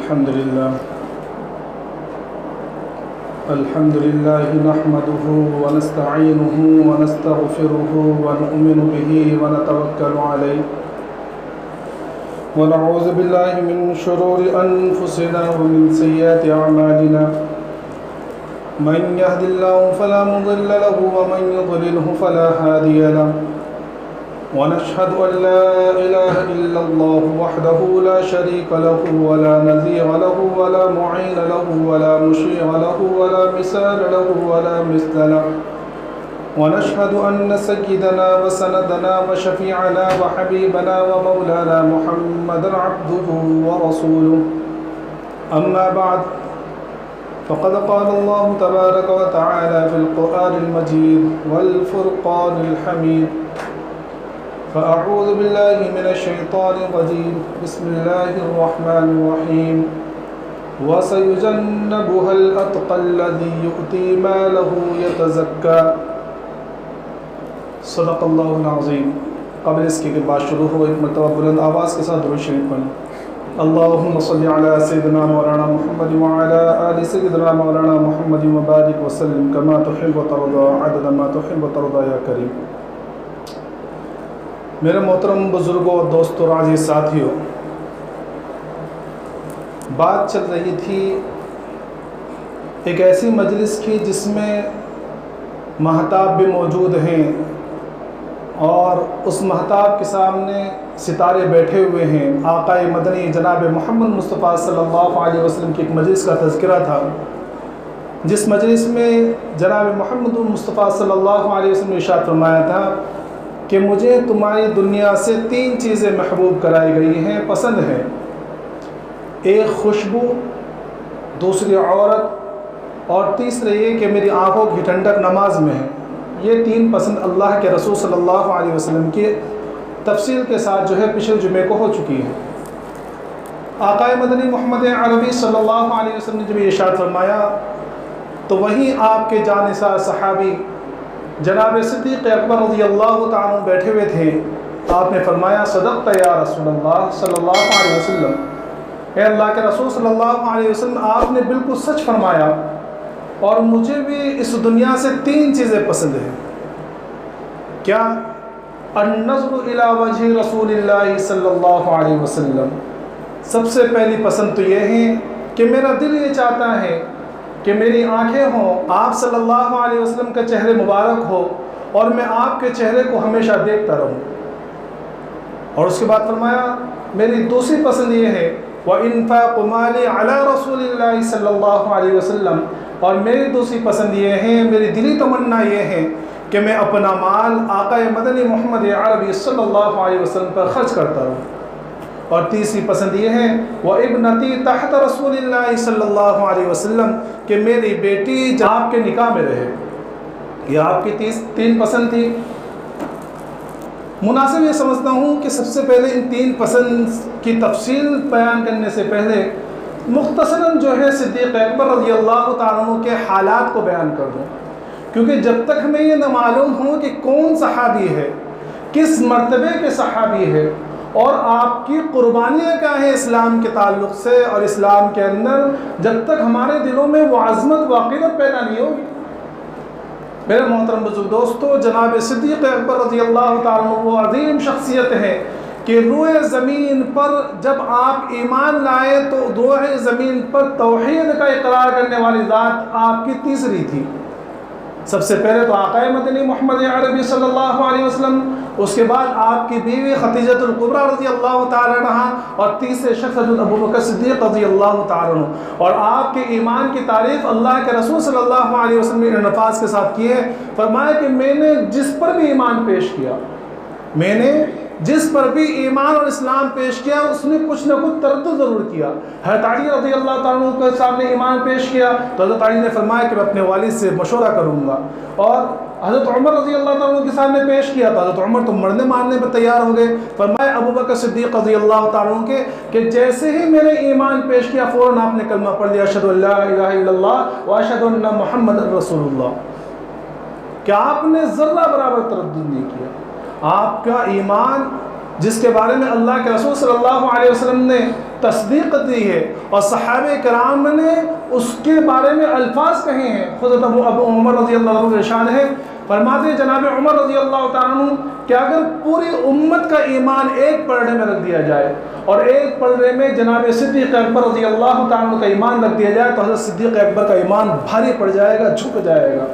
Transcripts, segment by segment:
الحمد لله نحمده ونستعينه ونستغفره ونؤمن به ونتوكل عليه ونعوذ بالله من شرور أنفسنا ومن سيئات أعمالنا من يهد الله فلا مضل له ومن يضلله فلا هادي له ونشهد أن لا إله إلا الله وحده لا شريك له ولا نظير له ولا معين له ولا مشيع له ولا مثال له ولا مثل له ونشهد أن سيدنا وسندنا وشفيعنا وحبيبنا ومولانا محمدا عبده ورسوله أما بعد فقد قال الله تبارك وتعالى في القرآن المجيد والفرقان الحميد فأعوذ بالله من الشيطان الرجيم بسم الله الرحمن الرحيم وسيجنبها الأتقى الذي يؤتي ماله يتزكى صدق اللہ العظیم۔ قبل اس کی بات شروع ہو ایک مرتبہ بلند آواز کے ساتھ درود شریف پڑھیں۔ اللہم صلی علی سیدنا مولانا محمد وعلی آل سیدنا مولانا محمد وبارک وسلم کما تحب وترضى عدد ما تحب وترضى یا کریم۔ میرے محترم بزرگوں اور دوستوں اور عزیز ساتھیوں، بات چل رہی تھی ایک ایسی مجلس کی جس میں مہتاب بھی موجود ہیں اور اس مہتاب کے سامنے ستارے بیٹھے ہوئے ہیں۔ آقا مدنی جناب محمد مصطفیٰ صلی اللہ علیہ وسلم کی ایک مجلس کا تذکرہ تھا، جس مجلس میں جناب محمد مصطفیٰ صلی اللہ علیہ وسلم نے ارشاد فرمایا تھا کہ مجھے تمہاری دنیا سے 3 چیزیں محبوب کرائی گئی ہیں، پسند ہیں۔ ایک خوشبو، دوسری عورت، اور تیسرے یہ کہ میری آنکھوں کی ٹھنڈک نماز میں ہے۔ یہ 3 پسند اللہ کے رسول صلی اللہ علیہ وسلم کی تفصیل کے ساتھ جو ہے پچھلے جمعے کو ہو چکی ہے۔ آقا مدنی محمد عربی صلی اللہ علیہ وسلم نے جب یہ ارشاد فرمایا تو وہیں آپ کے جانثار صحابی جناب صدیق اکبر رضی اللہ تعالیٰ عنہ بیٹھے ہوئے تھے۔ آپ نے فرمایا صدقت یا رسول اللہ صلی اللہ علیہ وسلم، اے اللہ کے رسول صلی اللہ علیہ وسلم آپ نے بالکل سچ فرمایا، اور مجھے بھی اس دنیا سے 3 چیزیں پسند ہیں۔ کیا؟ النظر الی وجہ رسول اللہ صلی اللہ علیہ وسلم، سب سے پہلی پسند تو یہ ہے کہ میرا دل یہ چاہتا ہے کہ میری آنکھیں ہوں، آپ صلی اللہ علیہ وسلم کا چہرے مبارک ہو اور میں آپ کے چہرے کو ہمیشہ دیکھتا رہوں۔ اور اس کے بعد فرمایا میری دوسری پسند یہ ہے وَإِنفَاقُ مَالِي عَلَى رَسُولِ اللَّهِ صلی اللہ علیہ وسلم، اور میری دوسری پسند یہ ہے، میری دلی تمنا یہ ہے کہ میں اپنا مال آقا مدنی محمد عربی صلی اللہ علیہ وسلم پر خرچ کرتا رہوں۔ اور تیسری پسند یہ ہے وَإِبْنَتِي تَحْتَ رَسُولِ اللَّهِ صلی اللہ علیہ وسلم، کہ میری بیٹی آپ کے نکاح میں رہے۔ یہ آپ کی 3 پسند تھی۔ مناسب یہ سمجھتا ہوں کہ سب سے پہلے ان 3 پسند کی تفصیل بیان کرنے سے پہلے مختصراً جو ہے صدیق اکبر رضی اللہ تعالیٰ عنہ کے حالات کو بیان کر دوں، کیونکہ جب تک ہمیں یہ نہ معلوم ہو کہ کون صحابی ہے، کس مرتبے کے صحابی ہے، اور آپ کی قربانیاں کیا ہیں اسلام کے تعلق سے اور اسلام کے اندر، جب تک ہمارے دلوں میں وہ عظمت و عقیدت پیدا نہیں ہوگی۔ میرے محترم بزرگ دوستو، جناب صدیق اکبر رضی اللہ تعالیٰ عنہ وہ عظیم شخصیت ہے کہ روئے زمین پر جب آپ ایمان لائے تو روئے زمین پر توحید کا اقرار کرنے والی ذات آپ کی تیسری تھی۔ سب سے پہلے تو آقا مدنی محمد عربی صلی اللہ علیہ وسلم، اس کے بعد آپ کی بیوی خدیجہ الکبریٰ رضی اللہ تعالیٰ عنہ، اور تیسرے شخص حضرت ابوبکر صدیق رضی اللہ تعالیٰ عنہ۔ اور آپ کے ایمان کی تعریف اللہ کے رسول صلی اللہ علیہ وسلم نے نفاذ کے ساتھ کی ہے۔ فرمایا کہ میں نے جس پر بھی ایمان پیش کیا، میں نے جس پر بھی ایمان اور اسلام پیش کیا، اس نے کچھ نہ کچھ تردد ضرور کیا۔ حضرت علی رضی اللہ تعالیٰ عنہ کے سامنے ایمان پیش کیا تو حضرت علی نے فرمایا کہ میں اپنے والد سے مشورہ کروں گا، اور حضرت عمر رضی اللہ تعالیٰ عنہ کے سامنے پیش کیا تو حضرت عمر تو مرنے مارنے پر تیار ہو گئے۔ فرمایا ابوبکر صدیق رضی اللہ تعالیٰ عنہ کہ جیسے ہی میں نے ایمان پیش کیا فوراً آپ نے کلمہ پڑھ لیا اشہد ان لا الہ الا اللہ واشہد ان محمد رسول اللہ، کہ آپ نے ذرہ برابر تردد نہیں کیا۔ آپ کا ایمان جس کے بارے میں اللہ کے رسول صلی اللہ علیہ وسلم نے تصدیق دی ہے، اور صحابہ کرام نے اس کے بارے میں الفاظ کہے ہیں۔ حضرت ابو عمر رضی اللہ عنہ ارشاد ہے، فرماتے ہیں جناب عمر رضی اللہ تعالیٰ عنہ کہ اگر پوری امت کا ایمان ایک پلڑے میں رکھ دیا جائے اور ایک پلڑے میں جناب صدیق اکبر رضی اللہ تعالیٰ عنہ کا ایمان رکھ دیا جائے تو حضرت صدیق اکبر کا ایمان بھاری پڑ جائے گا، جھک جائے گا،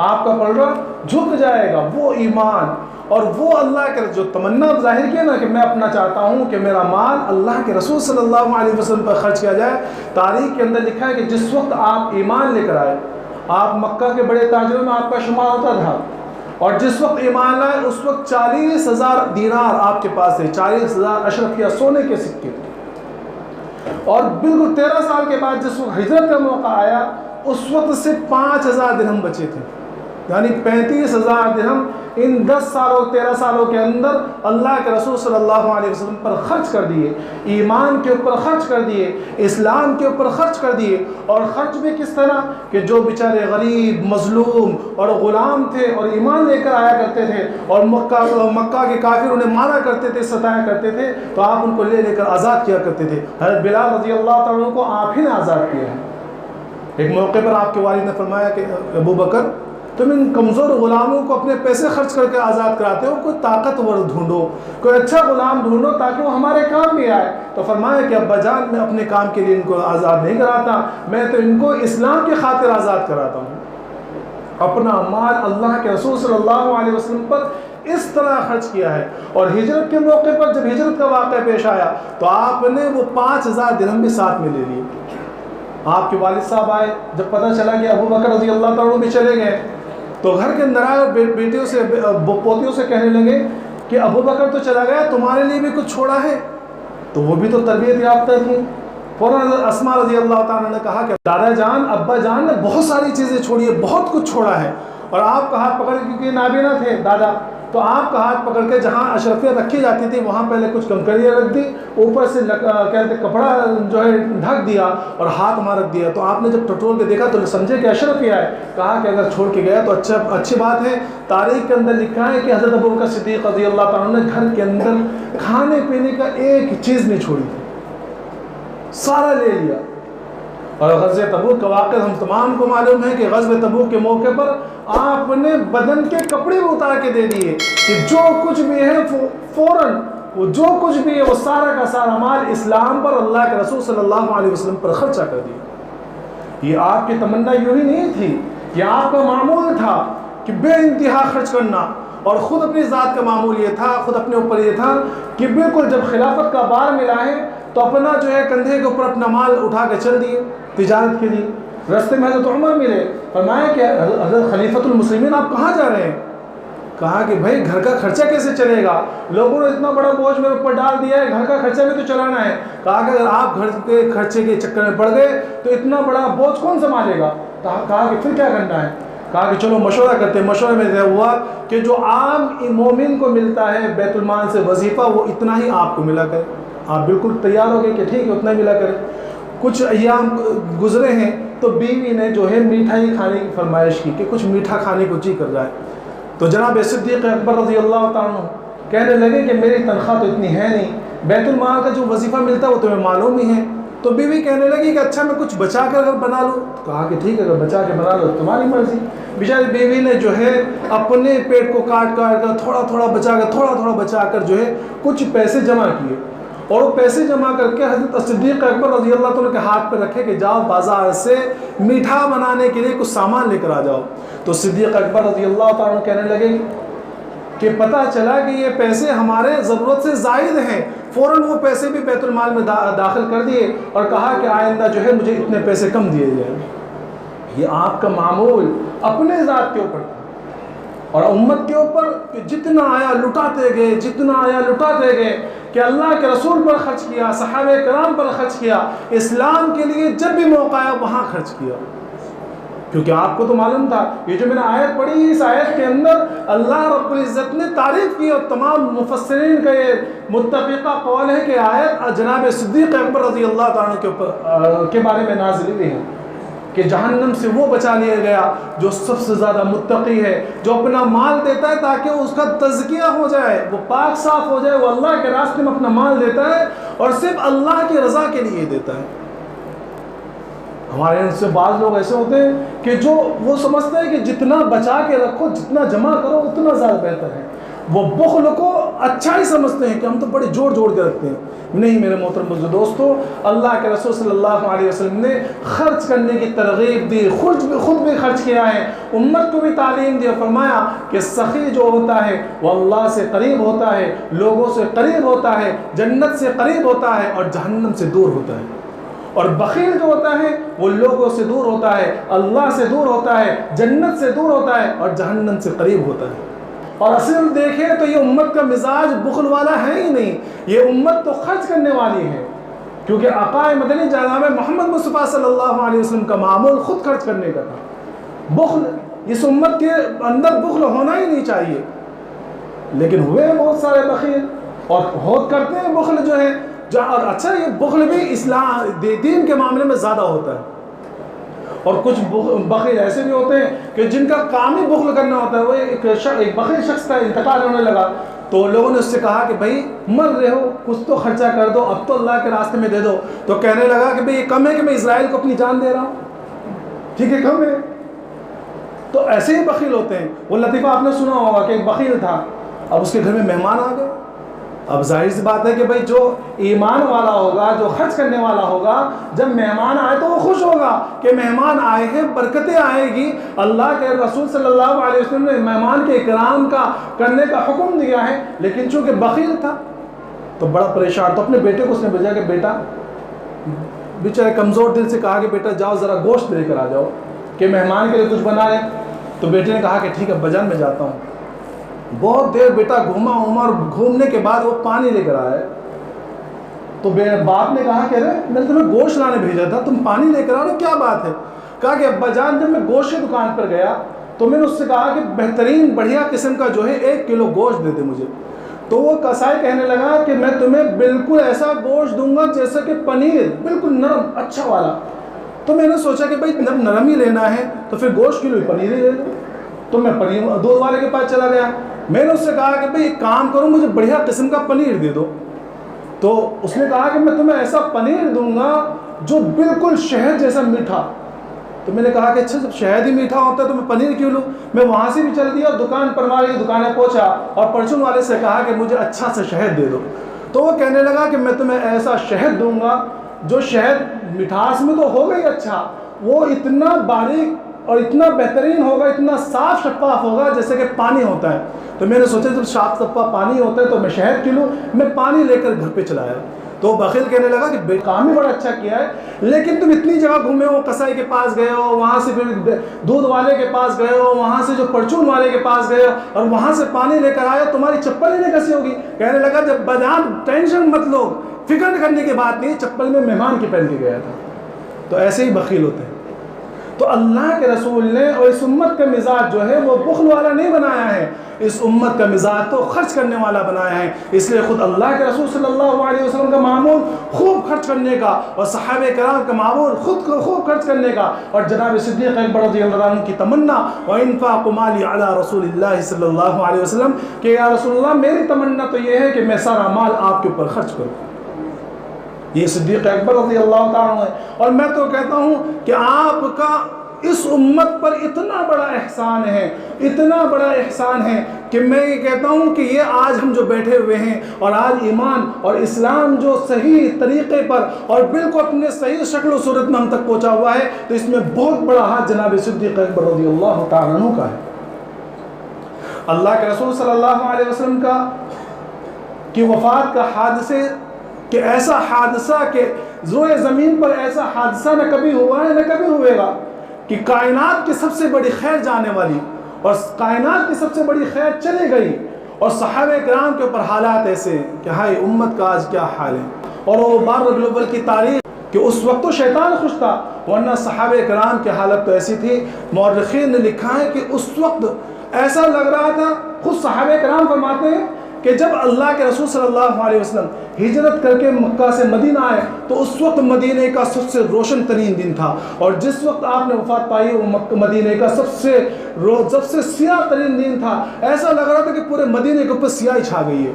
آپ کا پلڑا جھک جائے گا۔ وہ ایمان اور وہ اللہ کے جو تمنا ظاہر کیا نا کہ میں اپنا چاہتا ہوں کہ میرا مال اللہ کے رسول صلی اللہ علیہ وسلم پر خرچ کیا جائے۔ تاریخ کے اندر لکھا ہے کہ جس وقت آپ ایمان لے کر آئے، آپ مکہ کے بڑے تاجروں میں آپ کا شمار ہوتا تھا، اور جس وقت ایمان لائے اس وقت 40,000 دینار آپ کے پاس تھے، 40,000 اشرفیہ سونے کے سکے تھے، اور بالکل 13 سال کے بعد جس وقت ہجرت کا موقع آیا اس وقت سے 5,000 درہم بچے تھے، یعنی 35,000 درہم ان 10 سالوں 13 سالوں کے اندر اللہ کے رسول صلی اللہ علیہ وسلم پر خرچ کر دیے، ایمان کے اوپر خرچ کر دیے، اسلام کے اوپر خرچ کر دیے۔ اور خرچ بھی کس طرح کہ جو بیچارے غریب، مظلوم اور غلام تھے اور ایمان لے کر آیا کرتے تھے اور مکہ کے کافر انہیں مارا کرتے تھے، ستایا کرتے تھے، تو آپ ان کو لے کر آزاد کیا کرتے تھے۔ حضرت بلال رضی اللہ تعالیٰ عنہ کو آپ ہی نے آزاد کیا ہے۔ ایک موقع پر آپ کے والد نے فرمایا کہ ابو بکر، تم ان کمزور غلاموں کو اپنے پیسے خرچ کر کے آزاد کراتے ہو، کوئی طاقتور ڈھونڈو، کوئی اچھا غلام ڈھونڈو تاکہ وہ ہمارے کام بھی آئے۔ تو فرمایا کہ ابا جان، میں اپنے کام کے لیے ان کو آزاد نہیں کراتا، میں تو ان کو اسلام کی خاطر آزاد کراتا ہوں۔ اپنا مال اللہ کے رسول صلی اللہ علیہ وسلم پر اس طرح خرچ کیا ہے۔ اور ہجرت کے موقع پر جب ہجرت کا واقعہ پیش آیا تو آپ نے وہ 5,000 درہم بھی ساتھ میں لے لیے۔ آپ کے والد صاحب آئے، جب پتہ چلا کہ ابو بکر رضی اللہ تعالیٰ عنہ بھی چلے گئے تو گھر کے اندر آئے اور بیٹیوں سے پوتیوں سے کہنے لگے کہ ابو بکر تو چلا گیا، تمہارے لیے بھی کچھ چھوڑا ہے؟ تو وہ بھی تو تربیت یافتہ تھی۔ فوراً اسماء رضی اللہ تعالیٰ نے کہا کہ دادا جان، ابا جان نے بہت ساری چیزیں چھوڑی ہے، بہت کچھ چھوڑا ہے، اور آپ کا ہاتھ پکڑ کے، کیونکہ نابینا تھے دادا، تو آپ کا ہاتھ پکڑ کے جہاں اشرفیہ رکھی جاتی تھی وہاں پہلے کچھ کنکریاں رکھ دی، اوپر سے کہتے کپڑا جو ہے ڈھک دیا اور ہاتھ وہاں رکھ دیا۔ تو آپ نے جب ٹٹول کے دیکھا تو سمجھے کہ اشرفیہ ہے، کہا کہ اگر چھوڑ کے گیا تو اچھی بات ہے۔ تاریخ کے اندر لکھا ہے کہ حضرت ابو بکر صدیق رضی اللہ تعالیٰ نے گھر کے اندر کھانے پینے کا ایک چیز نہیں چھوڑی تھی، سارا لے لیا۔ اور غزوہ تبوک کا واقعہ ہم تمام کو معلوم ہے کہ غزوہ تبوک کے موقع پر آپ نے بدن کے کپڑے بھی اتار کے دے دیے کہ جو کچھ بھی ہے فوراً وہ جو کچھ بھی ہے وہ سارا کا سارا مال اسلام پر، اللہ کے رسول صلی اللہ علیہ وسلم پر خرچہ کر دیا۔ یہ آپ کی تمنا یوں ہی نہیں تھی، یہ آپ کا معمول تھا کہ بے انتہا خرچ کرنا، اور خود اپنی ذات کا معمول یہ تھا، خود اپنے اوپر یہ تھا کہ بالکل جب خلافت کا بار ملا ہے تو اپنا جو ہے کندھے کے اوپر اپنا مال اٹھا کے چل دیے تجارت کے لیے۔ راستے میں حضرت عمر ملے، فرمایا کہ حضرت خلیفۃ المسلمین آپ کہاں جا رہے ہیں؟ کہا کہ بھائی گھر کا خرچہ کیسے چلے گا، لوگوں نے اتنا بڑا بوجھ میرے اوپر ڈال دیا ہے، گھر کا خرچہ بھی تو چلانا ہے۔ کہا کہ اگر آپ گھر کے خرچے کے چکر میں پڑ گئے تو اتنا بڑا بوجھ کون سنبھالے گا؟ کہا کہ پھر کیا کرنا ہے؟ کہا کہ چلو مشورہ کرتے ہیں۔ مشورے میں یہ ہوا کہ جو عام مومن کو ملتا ہے بیت المال سے وظیفہ وہ اتنا ہی آپ کو ملا کرے۔ آپ بالکل تیار ہو گئے کہ ٹھیک ہے اتنا ہی ملا کرے۔ کچھ ایام گزرے ہیں تو بیوی نے جو ہے میٹھائی کھانے کی فرمائش کی کہ کچھ میٹھا کھانے کو جی کر جائے، تو جناب صدیق اکبر رضی اللہ تعالیٰ عنہ کہنے لگے کہ میری تنخواہ تو اتنی ہے نہیں، بیت المال کا جو وظیفہ ملتا ہے وہ تمہیں معلوم ہی ہے۔ تو بیوی کہنے لگی کہ اچھا میں کچھ بچا کر اگر بنا لوں، کہا کہ ٹھیک ہے اگر بچا کے بنا لو تمہاری مرضی۔ بیچاری بیوی نے جو ہے اپنے پیٹ کو کاٹ کر تھوڑا تھوڑا بچا کر جو ہے کچھ پیسے جمع کیے، اور وہ پیسے جمع کر کے حضرت صدیق اکبر رضی اللہ تعالیٰ کے ہاتھ پہ رکھے کہ جاؤ بازار سے میٹھا بنانے کے لیے کچھ سامان لے کر آ جاؤ۔ تو صدیق اکبر رضی اللہ تعالیٰ کہنے لگے کہ پتہ چلا کہ یہ پیسے ہمارے ضرورت سے زائد ہیں، فوراً وہ پیسے بھی بیت المال میں داخل کر دیے اور کہا کہ آئندہ جو ہے مجھے اتنے پیسے کم دیے جائیں۔ یہ آپ کا معمول اپنے ذات کے اوپر تھا اور امت کے اوپر کہ جتنا آیا لٹاتے گئے کہ اللہ کے رسول پر خرچ کیا، صحابہ کرام پر خرچ کیا، اسلام کے لیے جب بھی موقع آیا وہاں خرچ کیا۔ کیونکہ آپ کو تو معلوم تھا، یہ جو میں نے آیت پڑھی اس آیت کے اندر اللہ رب العزت نے تعریف کی، اور تمام مفسرین کا یہ متفقہ قول ہے کہ آیت جناب صدیق اکبر رضی اللہ تعالیٰ کے بارے میں نازل ہوئی ہے کہ جہنم سے وہ بچا لیا گیا جو سب سے زیادہ متقی ہے، جو اپنا مال دیتا ہے تاکہ اس کا تزکیہ ہو جائے، وہ پاک صاف ہو جائے، وہ اللہ کے راستے میں اپنا مال دیتا ہے اور صرف اللہ کی رضا کے لیے دیتا ہے۔ ہمارے ان سے بعض لوگ ایسے ہوتے ہیں کہ جو وہ سمجھتے ہیں کہ جتنا بچا کے رکھو، جتنا جمع کرو اتنا زیادہ بہتر ہے۔ وہ بخل کو اچھا ہی سمجھتے ہیں کہ ہم تو بڑے جوڑ کے رکھتے ہیں۔ نہیں میرے محترم دوستو، اللہ کے رسول صلی اللہ علیہ وسلم نے خرچ کرنے کی ترغیب دی، خود بھی خرچ کیا ہے، امت کو بھی تعلیم دی اور فرمایا کہ سخی جو ہوتا ہے وہ اللہ سے قریب ہوتا ہے، لوگوں سے قریب ہوتا ہے، جنت سے قریب ہوتا ہے اور جہنم سے دور ہوتا ہے۔ اور بخیل جو ہوتا ہے وہ لوگوں سے دور ہوتا ہے، اللہ سے دور ہوتا ہے، جنت سے دور ہوتا ہے اور جہنم سے قریب ہوتا ہے۔ اور اصل دیکھیں تو یہ امت کا مزاج بخل والا ہے ہی نہیں، یہ امت تو خرچ کرنے والی ہے، کیونکہ آقا مدنی جناب محمد مصطفیٰ صلی اللہ علیہ وسلم کا معمول خود خرچ کرنے کا تھا۔ بخل، اس امت کے اندر بخل ہونا ہی نہیں چاہیے، لیکن ہوئے بہت سارے بخیل اور بہت کرتے ہیں بخل جو ہے۔ اور اچھا یہ بخل بھی اسلام دین کے معاملے میں زیادہ ہوتا ہے، اور کچھ بخیل ایسے بھی ہوتے ہیں کہ جن کا کام ہی بخل کرنا ہوتا ہے۔ وہ ایک بخیل شخص کا انتقال ہونے لگا تو لوگوں نے اس سے کہا کہ بھائی مر رہے ہو، کچھ تو خرچہ کر دو، اب تو اللہ کے راستے میں دے دو۔ تو کہنے لگا کہ بھئی یہ کم ہے کہ میں اسرائیل کو اپنی جان دے رہا ہوں، ٹھیک ہے کم ہے۔ تو ایسے ہی بخیل ہوتے ہیں۔ وہ لطیفہ آپ نے سنا ہوگا کہ ایک بخیل تھا، اب اس کے گھر میں مہمان آ گئے۔ اب ظاہر سی بات ہے کہ بھائی جو ایمان والا ہوگا، جو خرچ کرنے والا ہوگا، جب مہمان آئے تو وہ خوش ہوگا کہ مہمان آئے ہیں، برکتیں آئے گی۔ اللہ کے رسول صلی اللہ علیہ وسلم نے مہمان کے اکرام کا کرنے کا حکم دیا ہے، لیکن چونکہ بخیل تھا تو بڑا پریشان، تو اپنے بیٹے کو اس نے بھیجا کہ بیٹا، بیچارے کمزور دل سے کہا کہ بیٹا جاؤ ذرا گوشت لے کر آ جاؤ کہ مہمان کے لیے کچھ بنا لیں۔ تو بیٹے نے کہا کہ ٹھیک ہے بجان میں جاتا ہوں۔ بہت دیر بیٹا گھوما اور گھومنے کے بعد وہ پانی لے کر آئے۔ تو باپ نے کہا کہ ارے میں نے تمہیں گوشت لانے بھیجا تھا، تم پانی لے کر آ رہے ہو، کیا بات ہے؟ کہا کہ ابا جان جب میں گوشت کی دکان پر گیا تو میں نے اس سے کہا کہ بہترین بڑھیا قسم کا جو ہے 1 کلو گوشت دے دے مجھے۔ تو وہ کسائی کہنے لگا کہ میں تمہیں بالکل ایسا گوشت دوں گا جیسا کہ پنیر، بالکل نرم اچھا والا۔ تو میں نے سوچا کہ بھائی جب نرم ہی لینا ہے تو پھر گوشت کلو پنیر ہی لے لو۔ تو میں پنیر دودھ والے کے پاس چلا گیا، میں نے اس سے کہا کہ بھئی ایک کام کرو مجھے بڑھیا قسم کا پنیر دے دو۔ تو اس نے کہا کہ میں تمہیں ایسا پنیر دوں گا جو بالکل شہد جیسا میٹھا۔ تو میں نے کہا کہ اچھا جب شہد ہی میٹھا ہوتا ہے تو میں پنیر کیوں لوں؟ میں وہاں سے بھی چل دیا اور دکان پر والے کی دکانیں پہنچا اور پرچون والے سے کہا کہ مجھے اچھا سا شہد دے دو۔ تو وہ کہنے لگا کہ میں تمہیں ایسا شہد دوں گا جو شہد مٹھاس میں تو ہوگا ہی اچھا، وہ اتنا باریک اور اتنا بہترین ہوگا، اتنا صاف شفاف ہوگا جیسے کہ پانی ہوتا ہے۔ تو میں نے سوچا جب صاف شفاف پانی ہوتا ہے تو میں شہد کیوں لوں؟ میں پانی لے کر گھر پہ چلایا۔ تو بخیل کہنے لگا کہ بے کام ہی بڑا اچھا کیا ہے، لیکن تم اتنی جگہ گھومے ہو، کسائی کے پاس گئے ہو، وہاں سے پھر دودھ والے کے پاس گئے ہو، وہاں سے جو پرچون والے کے پاس گئے ہو اور وہاں سے پانی لے کر آئے ہو، تمہاری چپل ہی نہیں کیسی ہوگی؟ کہنے لگا جب بجان ٹینشن مت لو، فکر کرنے کی بات نہیں، چپل میں مہمان کی پہن کے گیا تھا۔ تو ایسے ہی بخیل ہوتے ہیں۔ تو اللہ کے رسول نے اور اس امت کا مزاج جو ہے وہ بخل والا نہیں بنایا ہے، اس امت کا مزاج تو خرچ کرنے والا بنایا ہے۔ اس لیے خود اللہ کے رسول صلی اللہ علیہ وسلم کا معمول خوب خرچ کرنے کا، اور صحابہ کرام کا معمول خود کو خوب خرچ کرنے کا، اور جناب صدیق اکبر رضی اللہ عنہ کی تمنا وَإِنفَاقُ مَالِي عَلَى رَسُولِ اللَّهِ صلی اللہ علیہ وسلم کہ یا رسول اللہ میری تمنا تو یہ ہے کہ میں سارا مال آپ کے اوپر خرچ کروں۔ یہ صدیق اکبر رضی اللہ تعالیٰ عنہ ہے۔ اور میں تو کہتا ہوں کہ آپ کا اس امت پر اتنا بڑا احسان ہے، اتنا بڑا احسان ہے کہ میں یہ کہتا ہوں کہ یہ آج ہم جو بیٹھے ہوئے ہیں اور آج ایمان اور اسلام جو صحیح طریقے پر اور بالکل اپنے صحیح شکل و صورت میں ہم تک پہنچا ہوا ہے، تو اس میں بہت بڑا ہاتھ جناب صدیق اکبر رضی اللہ تعالیٰ عنہ کا ہے۔ اللہ کے رسول صلی اللہ علیہ وسلم کی وفات کا حادثے کہ ایسا حادثہ کہ روئے زمین پر ایسا حادثہ نہ کبھی ہوا ہے نہ کبھی ہوئے گا کہ کائنات کی سب سے بڑی خیر جانے والی اور کائنات کی سب سے بڑی خیر چلی گئی، اور صحابہ کرام کے اوپر حالات ایسے کہ ہائے امت کا آج کیا حال ہے۔ اور وہ بار ربیع الاول کی تاریخ کہ اس وقت تو شیطان خوش تھا، ورنہ صحابہ کرام کی حالت تو ایسی تھی۔ مورخین نے لکھا ہے کہ اس وقت ایسا لگ رہا تھا، خود صحابہ کرام فرماتے ہیں کہ جب اللہ کے رسول صلی اللہ علیہ وسلم ہجرت کر کے مکہ سے مدینہ آئے تو اس وقت مدینہ کا سب سے روشن ترین دن تھا، اور جس وقت آپ نے وفات پائی وہ مدینہ کا سب سے سیاہ ترین دن تھا۔ ایسا لگ رہا تھا کہ پورے مدینہ کے اوپر سیاہی چھا گئی ہے،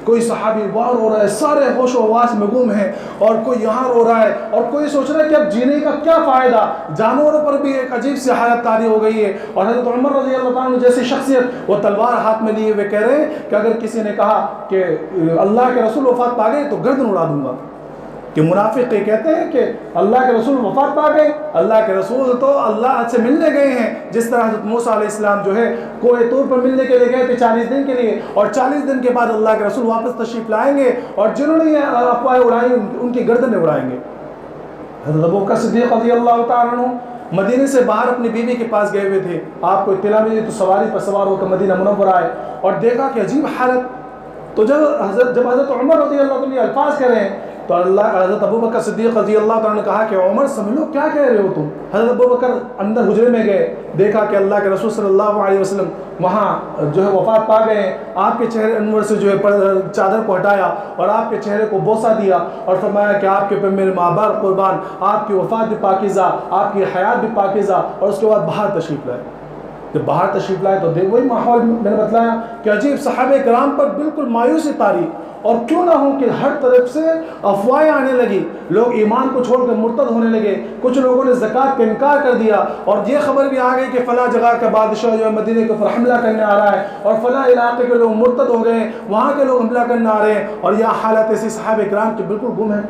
کوئی صحابی وہاں رو رہا ہے، سارے ہوش و حواس میں گم ہیں، اور کوئی یہاں رو رہا ہے، اور کوئی سوچ رہا ہے کہ اب جینے کا کیا فائدہ۔ جانوروں پر بھی ایک عجیب سی حالت طاری ہو گئی ہے، اور حضرت عمر رضی اللہ عنہ جیسی شخصیت وہ تلوار ہاتھ میں لیے ہوئے کہہ رہے ہیں کہ اگر کسی نے کہا کہ اللہ کے رسول وفات پا گئے تو گردن اڑا دوں گا۔ کہ منافق یہ کہتے ہیں کہ اللہ کے رسول وفات پا گئے، اللہ کے رسول تو اللہ سے ملنے گئے ہیں، جس طرح حضرت موسیٰ علیہ السلام جو ہے کوہ طور پر ملنے کے لیے گئے تھے 40 دن کے لیے، اور 40 دن کے بعد اللہ کے رسول واپس تشریف لائیں گے، اور جنہوں نے یہ افواہیں اڑائی ان کی گردنیں اڑائیں گے۔ حضرت ابوبکر صدیق رضی اللہ تعالیٰ عنہ مدینے سے باہر اپنی بیوی کے پاس گئے ہوئے تھے، آپ کو اطلاع ملی تو سواری پر سوار ہو کر مدینہ منورہ آئے اور دیکھا کہ عجیب حالت۔ تو جب حضرت عمر رضی اللہ عنہ الفاظ کہہ رہے ہیں تو حضرت ابوبکر صدیق رضی اللہ عنہ نے کہا کہ عمر سمجھ لو کیا کہہ رہے ہو تم۔ حضرت ابوبکر اندر حجرے میں گئے، دیکھا کہ اللہ کے رسول صلی اللہ علیہ وسلم وہاں جو ہے وفات پا گئے ہیں۔ آپ کے چہرے انور سے جو ہے چادر کو ہٹایا اور آپ کے چہرے کو بوسہ دیا اور فرمایا کہ آپ کے پر میرے ماں باپ قربان، آپ کی وفات بھی پاکیزہ، آپ کی حیات بھی پاکیزہ، اور اس کے بعد باہر تشریف لائے۔ جب باہر تشریف لائے تو دیکھ وہی ماحول میں نے بتلایا کہ عجیب صحابہ کرام پر بالکل مایوسی طاری، اور کیوں نہ ہو کہ ہر طرف سے افواہیں آنے لگی، لوگ ایمان کو چھوڑ کر مرتد ہونے لگے، کچھ لوگوں نے زکوٰۃ کا انکار کر دیا، اور یہ خبر بھی آ گئی کہ فلاں جگہ کا بادشاہ جو ہے مدینے کے اوپر حملہ کرنے آ رہا ہے، اور فلاں علاقے کے لوگ مرتد ہو گئے ہیں، وہاں کے لوگ حملہ کرنے آ رہے ہیں، اور یہ حالت ایسی صحابہ کرام کی بالکل گم ہے۔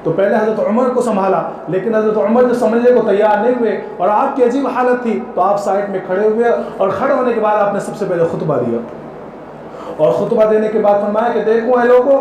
تو پہلے حضرت عمر کو سنبھالا، لیکن حضرت عمر جو سمجھنے کو تیار نہیں ہوئے، اور آپ کی عجیب حالت تھی، تو آپ سائڈ میں کھڑے ہوئے، اور کھڑے ہونے کے بعد آپ نے سب سے پہلے خطبہ دیا، اور خطبہ دینے کے بعد فرمایا کہ دیکھو اے لوگوں،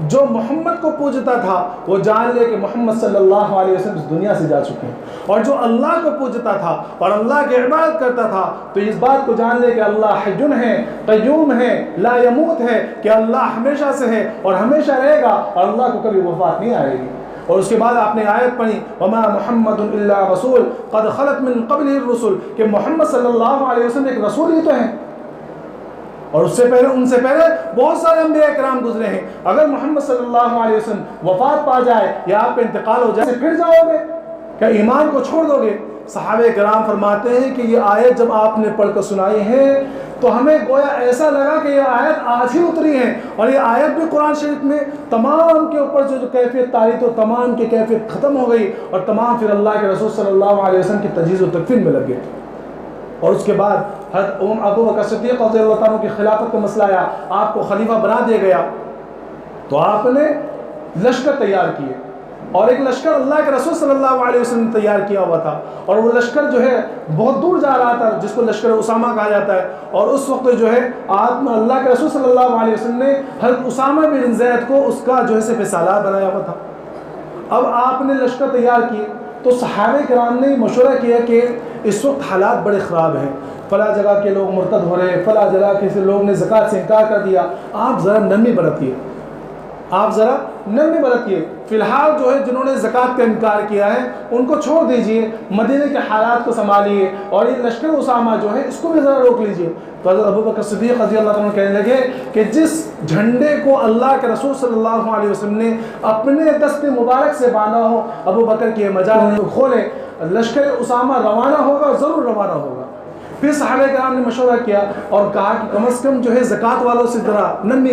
جو محمد کو پوجتا تھا وہ جان لے کہ محمد صلی اللہ علیہ وسلم اس دنیا سے جا چکے ہیں، اور جو اللہ کو پوجتا تھا اور اللہ کی عبادت کرتا تھا تو اس بات کو جان لے کہ اللہ حی ہے، قیوم ہے، لا یموت ہے، کہ اللہ ہمیشہ سے ہے اور ہمیشہ رہے گا، اور اللہ کو کبھی وفات نہیں آئے گی۔ اور اس کے بعد آپ نے آیت پڑھی وما محمد الا رسول قد خلت من قبلہ الرسل، کہ محمد صلی اللہ علیہ وسلم ایک رسول ہی تو ہیں، اور اس سے پہلے ان سے پہلے بہت سارے انبیاء کرام گزرے ہیں۔ اگر محمد صلی اللہ علیہ وسلم وفات پا جائے یا آپ کا انتقال ہو جائے پھر جاؤ گے کیا ایمان کو چھوڑ دو گے؟ صحابہ کرام فرماتے ہیں کہ یہ آیت جب آپ نے پڑھ کر سنائی ہے تو ہمیں گویا ایسا لگا کہ یہ آیت آج ہی اتری ہے، اور یہ آیت بھی قرآن شریف میں تمام کے اوپر جو کیفیت تاری تو تمام کی کیفیت ختم ہو گئی، اور تمام پھر اللہ کے رسول صلی اللہ علیہ وسلم کی تجہیز و تکفین میں لگ گئے۔ اور اس کے بعد حضرت ابوبکر صدیق رضی اللہ عنہ کی خلافت کا مسئلہ آیا، آپ کو خلیفہ بنا دیا گیا، تو آپ نے لشکر تیار کیے، اور ایک لشکر اللہ کے رسول صلی اللہ علیہ وسلم نے تیار کیا ہوا تھا، اور وہ لشکر جو ہے بہت دور جا رہا تھا جس کو لشکر اسامہ کہا جاتا ہے، اور اس وقت جو ہے اللہ کے رسول صلی اللہ علیہ وسلم نے حضرت اسامہ بن زید کو اس کا جو ہے سپہ سالار بنایا ہوا تھا۔ اب آپ نے لشکر تیار کیے تو صحابہ کرام نے مشورہ کیا کہ اس وقت حالات بڑے خراب ہیں، فلاں جگہ کے لوگ مرتد ہو رہے ہیں، فلاں جگہ کے لوگ نے زکوٰۃ سے انکار کر دیا، آپ ذرا نرمی برتیے، آپ ذرا نرمی برتیے، فی الحال جو ہے جنہوں نے زکوٰۃ کا انکار کیا ہے ان کو چھوڑ دیجئے، مدینے کے حالات کو سنبھالیے، اور یہ لشکر اسامہ جو ہے اس کو بھی ذرا روک لیجئے۔ تو حضرت ابوبکر صدیق رضی اللہ عنہ کہنے لگے کہ جس جھنڈے کو اللہ کے رسول صلی اللہ علیہ وسلم نے اپنے دست مبارک سے باندھا ہو، ابوبکر کی یہ مجال کھولے، لشکر اسامہ روانہ ہوگا، ضرور روانہ ہوگا۔ پھر صحابہ کرام نے مشورہ کیا اور کہا کہ کم از کم جو ہے زکوٰۃ والوں سے ذرا نرمی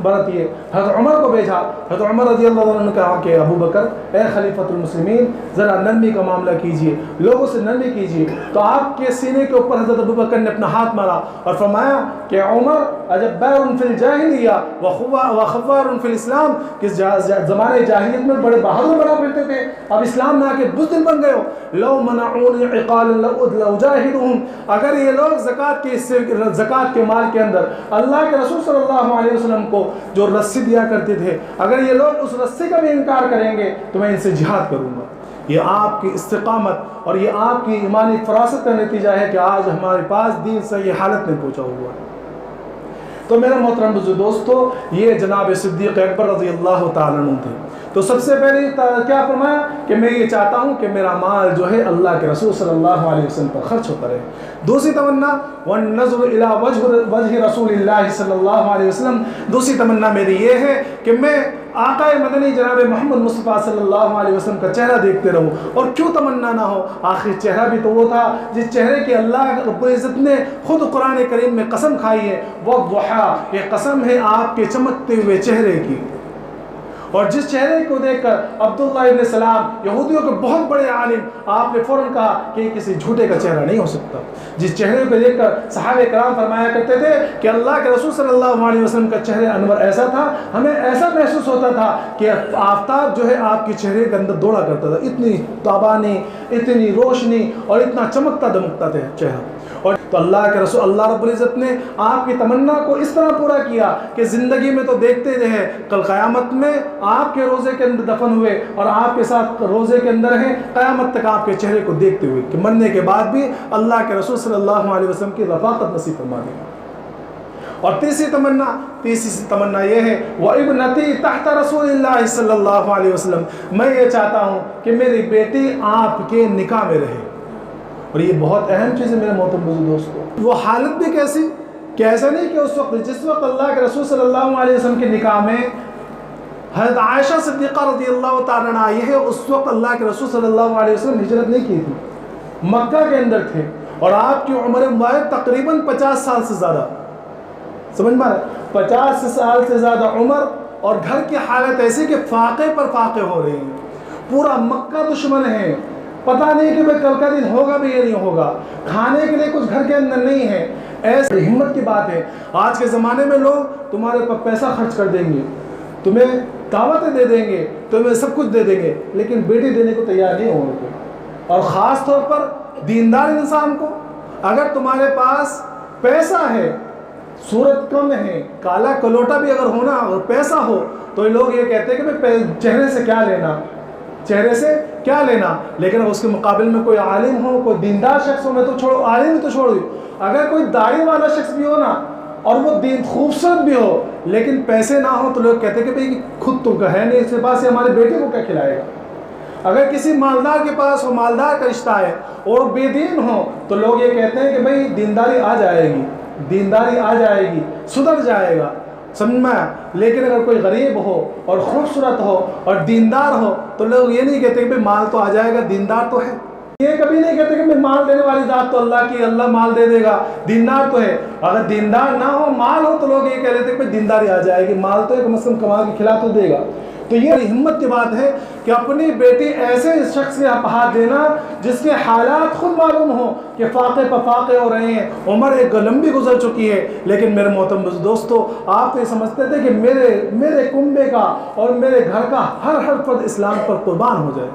برتیے۔ حضرت عمر کو بھیجا، حضرت عمر رضی اللہ عنہ نے کہا کہ ابو بکر اے خلیفۃ المسلمین ذرا نرمی کا معاملہ کیجیے، لوگوں سے نرمی کیجیے۔ تو آپ کے سینے کے اوپر حضرت ابو بکر نے اپنا ہاتھ مارا اور فرمایا کہ عمر اجبار فی الجاہلیہ وخوار فی الاسلام، کہ زمانے جاہلیت میں بڑے بہادر بنا پھرتے تھے، اب اسلام میں آ کے بزدل بن گئے ہو۔ لو منعونی عقالا لاجاہدہم، اگر یہ لوگ زکوٰۃ کے مال کے اندر اللہ کے رسول صلی اللہ علیہ وسلم کو جو رسی دیا کرتے تھے، اگر یہ لوگ اس رسی کا بھی انکار کریں گے تو میں ان سے جہاد کروں گا۔ یہ آپ کی استقامت اور یہ آپ کی ایمانی فراست کا نتیجہ ہے کہ آج ہمارے پاس دین سے یہ حالت میں پہنچا ہوا ہے۔ تو میرا محترم بزرگ دوستو، یہ جناب صدیق اکبر رضی اللہ تعالیٰ عنہ تھے۔ تو سب سے پہلے کیا فرمایا کہ میں یہ چاہتا ہوں کہ میرا مال جو ہے اللہ کے رسول صلی اللہ علیہ وسلم پر خرچ ہوتا رہے۔ دوسری تمنا وَالنَّظْرُ إِلَىٰ وَجْهِ رَسُولِ اللَّهِ صلی اللہ علیہ وسلم، دوسری تمنا میری یہ ہے کہ میں آقا مدنی جناب محمد مصطفیٰ صلی اللہ علیہ وسلم کا چہرہ دیکھتے رہوں۔ اور کیوں تمنا نہ ہو، آخر چہرہ بھی تو وہ تھا جس چہرے کی اللہ رب العزت نے خود قرآن کریم میں قسم کھائی ہے، وَالضُّحَىٰ، یہ قسم ہے آپ کے چمکتے ہوئے چہرے کی۔ اور جس چہرے کو دیکھ کر عبداللہ ابن سلام یہودیوں کے بہت بڑے عالم، آپ نے فوراً کہا کہ کسی جھوٹے کا چہرہ نہیں ہو سکتا۔ جس چہرے کو دیکھ کر صحابہ کرام فرمایا کرتے تھے کہ اللہ کے رسول صلی اللہ علیہ وسلم کا چہرے انور ایسا تھا، ہمیں ایسا محسوس ہوتا تھا کہ آفتاب جو ہے آپ کے چہرے کے اندر دوڑا کرتا تھا، اتنی تابانی، اتنی روشنی اور اتنا چمکتا دمکتا تھا چہرہ۔ اور تو اللہ کے رسول اللہ رب العزت نے آپ کی تمنا کو اس طرح پورا کیا کہ زندگی میں تو دیکھتے رہے، کل قیامت میں آپ کے روزے کے اندر دفن ہوئے اور آپ کے ساتھ روزے کے اندر ہیں، قیامت تک آپ کے چہرے کو دیکھتے ہوئے کہ مرنے کے بعد بھی اللہ کے رسول صلی اللہ علیہ وسلم کی رفاقت نصیب فرما دے۔ اور تیسری تمنا یہ ہے وَإِبْنَتِي تَحْتَ رَسُولِ اللَّهِ صلی اللہ علیہ وسلم، میں یہ چاہتا ہوں کہ میری بیٹی آپ کے نکاح میں رہے۔ اور یہ بہت اہم چیز ہے میرے محترم دوستو۔ وہ حالت بھی کیسی کہ ایسا نہیں کہ اس وقت جس وقت اللہ کے رسول صلی اللہ علیہ وسلم کے نکاح میں حضرت عائشہ صدیقہ رضی اللہ تعالیٰ عنہا آئی ہے، اس وقت اللہ کے رسول صلی اللہ علیہ وسلم ہجرت نہیں کی تھی، مکہ کے اندر تھے، اور آپ کی عمر مبارک تقریباً 50 سال سے زیادہ، سمجھ میں 50 سال سے زیادہ عمر، اور گھر کی حالت ایسی کہ فاقے پر فاقے ہو رہے ہیں، پورا مکہ دشمن ہے، پتہ نہیں کہ کل کا دن ہوگا بھی یا نہیں ہوگا، کھانے کے لیے کچھ گھر کے اندر نہیں ہے۔ ایسی ہمت کی بات ہے، آج کے زمانے میں لوگ تمہارے پر پیسہ خرچ کر دیں گے، تمہیں دعوتیں دے دیں گے، تمہیں سب کچھ دے دیں گے، لیکن بیٹی دینے کو تیار نہیں ہوں گے۔ اور خاص طور پر دیندار انسان کو، اگر تمہارے پاس پیسہ ہے، صورت کم ہے، کالا کلوٹا بھی اگر ہونا، اگر پیسہ ہو، تو لوگ یہ کہتے ہیں کہ چہرے سے کیا لینا، چہرے سے کیا لینا، لیکن اس کے مقابل میں کوئی عالم ہو، کوئی دیندار شخص ہو، میں تو چھوڑو عالم تو چھوڑ دوں، اگر کوئی داڑھی والا شخص بھی ہو نا، اور وہ دین خوبصورت بھی ہو لیکن پیسے نہ ہو، تو لوگ کہتے ہیں کہ بھئی خود تو ہے نہیں اس کے پاس، ہمارے بیٹے کو کیا کھلائے گا۔ اگر کسی مالدار کے پاس وہ مالدار کا رشتہ ہے اور بے دین ہو، تو لوگ یہ کہتے ہیں کہ بھئی دینداری آ جائے گی، دینداری آ جائے گی، سدھر جائے گا، سمجھ میں۔ لیکن اگر کوئی غریب ہو اور خوبصورت ہو اور دیندار ہو، تو لوگ یہ نہیں کہتے کہ بھئی مال تو آ جائے گا، دیندار تو ہے۔ یہ کبھی نہیں کہتے کہ مال دینے والی ذات تو اللہ کی، اللہ مال دے دے گا، دیندار تو ہے۔ اگر دیندار نہ ہو، مال ہو، تو لوگ یہ کہہ لیتے کہ دینداری آ جائے گی، مال تو ہے، کم از کم کما کے کھلا تو دے گا۔ تو یہ ہمت کی بات ہے کہ اپنی بیٹی ایسے شخص کے ہاتھ دینا جس کے حالات خود معلوم ہوں کہ فاقے پہ فاقے ہو رہے ہیں، عمر ایک لمبی گزر چکی ہے، لیکن میرے محترم دوستو، آپ یہ سمجھتے تھے کہ میرے کنبے کا اور میرے گھر کا ہر فرد اسلام پر قربان ہو جائے۔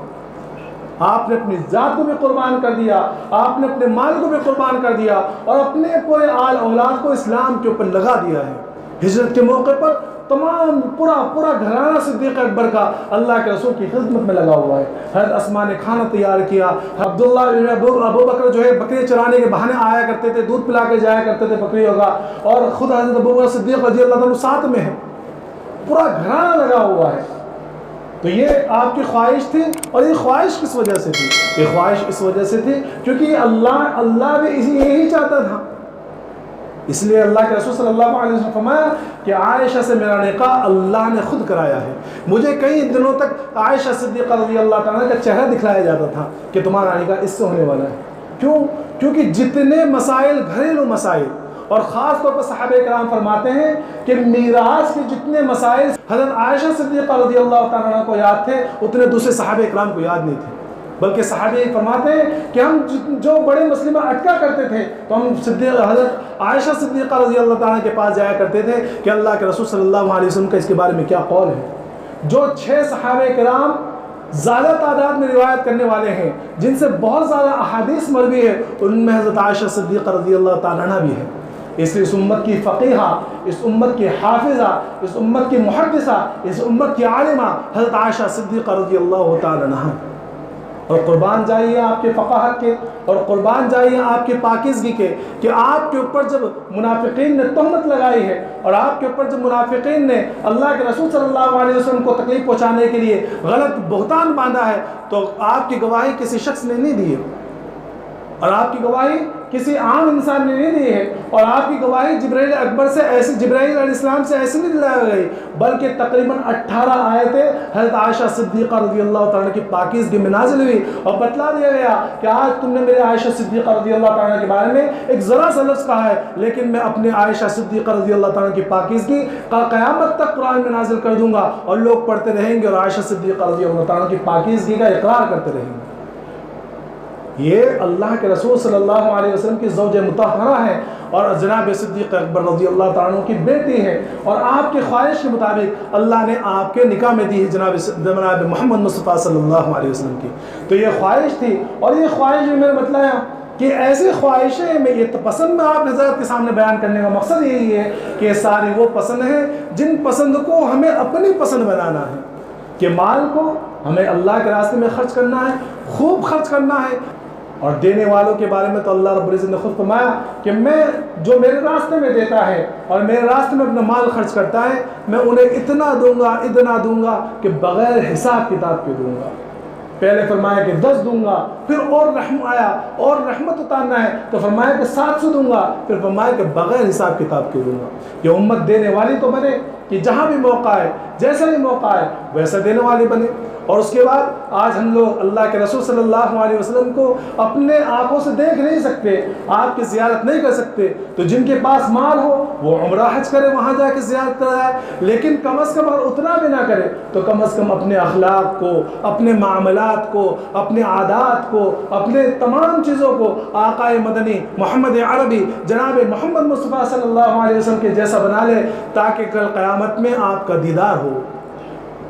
آپ نے اپنی ذات کو بھی قربان کر دیا، آپ نے اپنے مال کو بھی قربان کر دیا، اور اپنے پورے آل اولاد کو اسلام کے اوپر لگا دیا ہے۔ ہجرت کے موقع پر تمام پورا گھرانہ صدیق اکبر کا اللہ کے رسول کی خدمت میں لگا ہوا ہے۔ حضرت اسماء نے کھانا تیار کیا، عبداللہ ابو بکر جو ہے بکری چرانے کے بہانے آیا کرتے تھے، دودھ پلا کے جایا کرتے تھے بکریوں کا، اور خود حضرت ابو بکر صدیق رضی اللہ عنہ ساتھ میں ہے، پورا گھرانہ لگا ہوا ہے۔ تو یہ آپ کی خواہش تھی، اور یہ خواہش کس وجہ سے تھی؟ یہ خواہش اس وجہ سے تھی کیونکہ اللہ بھی یہی چاہتا تھا۔ اس لیے اللہ کے رسول صلی اللہ علیہ وسلم فرمایا کہ عائشہ سے میرا نکاح اللہ نے خود کرایا ہے۔ مجھے کئی دنوں تک عائشہ صدیقہ رضی اللہ تعالیٰ کا چہرہ دکھلایا جاتا تھا کہ تمہارا نکاح اس سے ہونے والا ہے۔ کیوں؟ کیونکہ جتنے مسائل، گھریلو مسائل، اور خاص طور پر صحابہ کرام فرماتے ہیں کہ میراث کے جتنے مسائل حضرت عائشہ صدیقہ رضی اللہ تعالیٰ کو یاد تھے، اتنے دوسرے صحابہ کرام کو یاد نہیں تھے، بلکہ صحابہ فرماتے ہیں کہ ہم جو بڑے مسئلے اٹکا کرتے تھے تو ہم حضرت عائشہ صدیقہ رضی اللہ تعالیٰ کے پاس جایا کرتے تھے کہ اللہ کے رسول صلی اللہ علیہ وسلم کا اس کے بارے میں کیا قول ہے۔ جو 6 صحابہ کرام زیادہ تعداد میں روایت کرنے والے ہیں، جن سے بہت زیادہ احادیث مروی ہے، ان میں حضرت عائشہ صدیقہ رضی اللہ تعالیٰ عنہ بھی ہے۔ اس لیے اس امت کی فقیحہ، اس امت کی حافظہ، اس امت کی محدثہ، اس امت کی عالمہ حضرت عائشہ صدیقہ رضی اللہ تعالیٰ عنہ۔ اور قربان جائیے آپ کے فقاہت کے، اور قربان جائیے آپ کی پاکیزگی کے، کہ آپ کے اوپر جب منافقین نے تہمت لگائی ہے، اور آپ کے اوپر جب منافقین نے اللہ کے رسول صلی اللہ علیہ وسلم کو تکلیف پہنچانے کے لیے غلط بہتان باندھا ہے، تو آپ کی گواہی کسی شخص نے نہیں دی ہے، اور آپ کی گواہی کسی عام انسان نے نہیں دی ہے، اور آپ کی گواہی جبرائیل اکبر سے ایسی، جبرائیل علیہ السلام سے ایسی نہیں دلائی گئی، بلکہ تقریباً 18 آیتیں حضرت عائشہ صدیقہ رضی اللہ تعالیٰ کی پاکیزگی میں نازل ہوئی، اور بتلا دیا گیا کہ آج تم نے میرے عائشہ صدیقہ رضی اللہ تعالیٰ کے بارے میں ایک ذرا سا لفظ کہا ہے، لیکن میں اپنے عائشہ صدیقہ رضی اللہ تعالیٰ کی پاکیزگی کا قیامت تک قرآن میں نازل کر دوں گا، اور لوگ پڑھتے رہیں گے اور عائشہ صدیقہ رضی اللہ تعالیٰ کی پاکیزگی کا اقرار کرتے رہیں گے۔ یہ اللہ کے رسول صلی اللہ علیہ وسلم کی زوج مطہرہ ہے، اور جناب صدیق اکبر رضی اللہ تعالیٰ عنہ کی بیٹی ہے، اور آپ کی خواہش کے مطابق اللہ نے آپ کے نکاح میں دی ہے جناب محمد مصطفیٰ صلی اللہ علیہ وسلم کی۔ تو یہ خواہش تھی، اور یہ خواہش میں نے بتلایا کہ ایسی خواہشیں میں یہ پسند میں آپ حضرت کے سامنے بیان کرنے کا مقصد یہی ہے کہ ساری وہ پسند ہیں جن پسند کو ہمیں اپنی پسند بنانا ہے، کہ مال کو ہمیں اللہ کے راستے میں خرچ کرنا ہے، خوب خرچ کرنا ہے، اور دینے والوں کے بارے میں تو اللہ رب العزت نے خود فرمایا کہ میں جو میرے راستے میں دیتا ہے اور میرے راستے میں اپنا مال خرچ کرتا ہے، میں انہیں اتنا دوں گا کہ بغیر حساب کتاب کے دوں گا۔ پہلے فرمایا کہ 10 دوں گا، پھر اور رحم آیا اور رحمت اتارنا ہے تو فرمایا کہ 700 دوں گا، پھر فرمایا کہ بغیر حساب کتاب کے دوں گا۔ یہ امت دینے والی تو بنے کہ جہاں بھی موقع ہے، جیسا بھی موقع ہے ویسا دینے والی بنے۔ اور اس کے بعد آج ہم لوگ اللہ کے رسول صلی اللہ علیہ وسلم کو اپنے آنکھوں سے دیکھ نہیں سکتے، آپ کی زیارت نہیں کر سکتے، تو جن کے پاس مال ہو وہ عمرہ حج کرے، وہاں جا کے زیارت کرائے، لیکن کم از کم اگر اتنا بھی نہ کرے تو کم از کم اپنے اخلاق کو، اپنے معاملات کو، اپنے عادات کو، اپنے تمام چیزوں کو آقا مدنی محمد عربی جناب محمد مصطفیٰ صلی اللہ علیہ وسلم کے جیسا بنا لے، تاکہ کل قیامت میں آپ کا دیدار ہو۔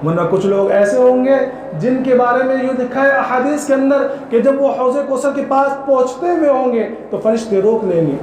ورنہ کچھ لوگ ایسے ہوں گے جن کے بارے میں یہ لکھا ہے احادیث کے اندر کہ جب وہ حوض کوثر کے پاس پہنچتے ہوئے ہوں گے تو فرشتے روک لیں گے،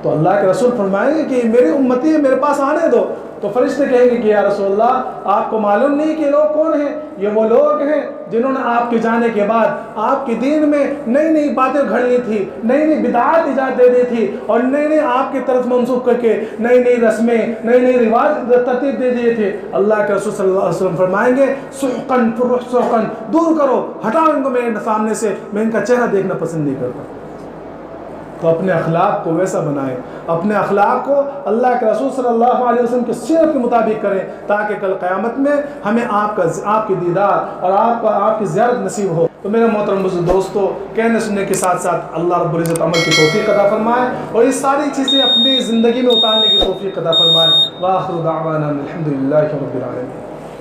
تو اللہ کے رسول فرمائیں گے کہ میری امتی ہے، میرے پاس آنے دو، تو فرشتے کہیں گے کہ یا رسول اللہ آپ کو معلوم نہیں کہ لوگ کون ہیں؟ یہ وہ لوگ ہیں جنہوں نے آپ کے جانے کے بعد آپ کے دین میں نئی نئی باتیں گھڑ لی تھی، نئی نئی بدعات ایجاد دے دی تھی، اور نئی نئی آپ کی طرف منسوخ کر کے نئی نئی رسمیں، نئی نئی رواج ترتیب دے دیے تھے۔ اللہ کے رسول صلی اللہ علیہ وسلم فرمائیں گے سحقن فرحقن، دور کرو، ہٹاؤ ان کو میرے سامنے سے، میں ان کا چہرہ دیکھنا پسند نہیں کرتا۔ تو اپنے اخلاق کو ویسا بنائیں، اپنے اخلاق کو اللہ کے رسول صلی اللہ علیہ وسلم کی سیرت کے مطابق کریں، تاکہ کل قیامت میں ہمیں آپ کی دیدار اور آپ کی زیارت نصیب ہو۔ تو میرے محترم بزرگ دوستو، کہنے سننے کے ساتھ ساتھ اللہ رب العزت عمل کی توفیق عطا فرمائے، اور یہ ساری چیزیں اپنی زندگی میں اتارنے کی توفیق عطا فرمائے۔ وآخر دعوانا الحمدللہ رب العالمین۔